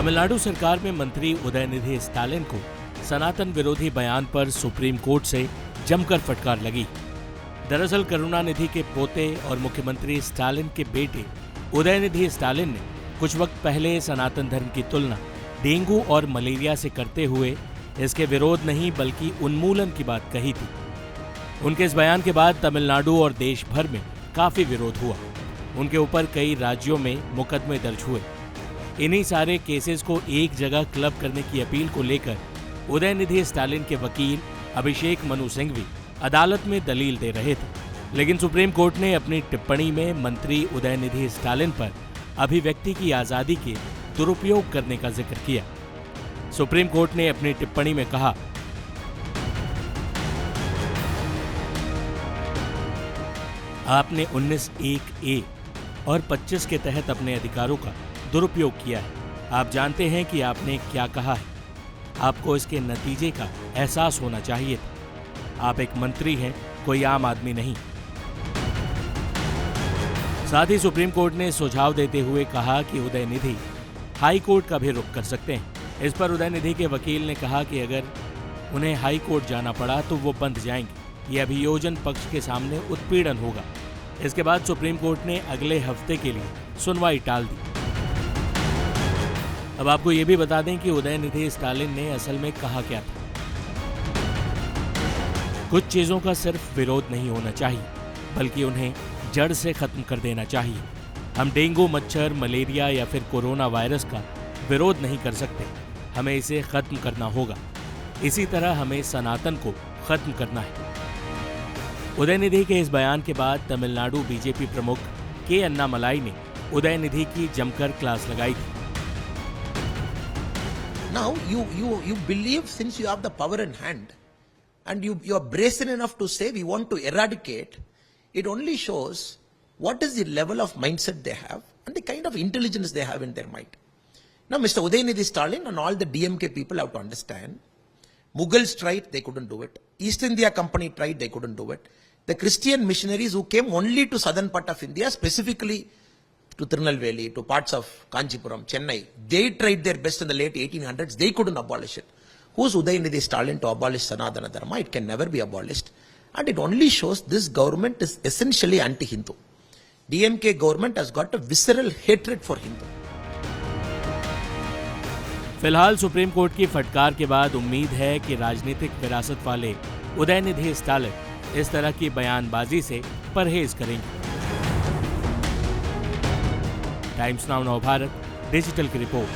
तमिलनाडु सरकार में मंत्री उदयनिधि स्टालिन को सनातन विरोधी बयान पर सुप्रीम कोर्ट से जमकर फटकार लगी। दरअसल करुणानिधि के पोते और मुख्यमंत्री स्टालिन के बेटे उदयनिधि स्टालिन ने कुछ वक्त पहले सनातन धर्म की तुलना डेंगू और मलेरिया से करते हुए इसके विरोध नहीं बल्कि उन्मूलन की बात कही थी। उनके इस बयान के बाद तमिलनाडु और देश भर में काफी विरोध हुआ। उनके ऊपर कई राज्यों में मुकदमे दर्ज हुए। इन्हीं सारे केसेस को एक जगह क्लब करने की अपील को लेकर उदयनिधि स्टालिन के वकील अभिषेक मनु सिंघवी अदालत में दलील दे रहे थे, लेकिन सुप्रीम कोर्ट ने अपनी टिप्पणी में मंत्री उदयनिधि स्टालिन पर अभिव्यक्ति की आजादी के दुरुपयोग करने का जिक्र किया। सुप्रीम कोर्ट ने अपनी टिप्पणी में कहा, आपने 19(1)(a) और 25 के तहत अपने अधिकारों का दुरुपयोग किया है। आप जानते हैं कि आपने क्या कहा है। आपको इसके नतीजे का एहसास होना चाहिए था। आप एक मंत्री हैं, कोई आम आदमी नहीं। साथ ही सुप्रीम कोर्ट ने सुझाव देते हुए कहा कि उदयनिधि हाई कोर्ट का भी रुख कर सकते हैं। इस पर उदयनिधि के वकील ने कहा कि अगर उन्हें हाई कोर्ट जाना पड़ा तो वो बंध जाएंगे। ये अभियोजन पक्ष के सामने उत्पीड़न होगा। इसके बाद सुप्रीम कोर्ट ने अगले हफ्ते के लिए सुनवाई टाल दी। अब आपको ये भी बता दें कि उदयनिधि स्टालिन ने असल में कहा क्या था। कुछ चीजों का सिर्फ विरोध नहीं होना चाहिए, बल्कि उन्हें जड़ से खत्म कर देना चाहिए। हम डेंगू, मच्छर, मलेरिया या फिर कोरोना वायरस का विरोध नहीं कर सकते। हमें इसे खत्म करना होगा। इसी तरह हमें सनातन को खत्म करना है। उदयनिधि के इस बयान के बाद तमिलनाडु बीजेपी प्रमुख के अन्नामलाई ने उदयनिधि की जमकर क्लास लगाई थी। Now you believe, since you have the power in hand and you are brazen enough to say we want to eradicate, it only shows what is the level of mindset they have and the kind of intelligence they have in their mind. Now Mr. Udayanidhi Stalin and all the DMK people have to understand, Mughals tried, they couldn't do it. East India Company tried, they couldn't do it. The Christian missionaries who came only to southern part of India, specifically to Tirunelveli, to parts of Kanchipuram, Chennai, they tried their best in the late 1800s. They couldn't abolish it. Who's Udayanidhi Stalin to abolish Sanatana Dharma? It can never be abolished. And it only shows this government is essentially anti-Hindu. DMK government has got a visceral hatred for Hindu. फिलहाल supreme court की फटकार के बाद उम्मीद है कि राजनीतिक विरासत वाले उदयनिधि स्टालिन इस तरह की बयानबाजी से परहेज करेंगे। टाइम्स नाउ नव भारत डिजिटल की रिपोर्ट।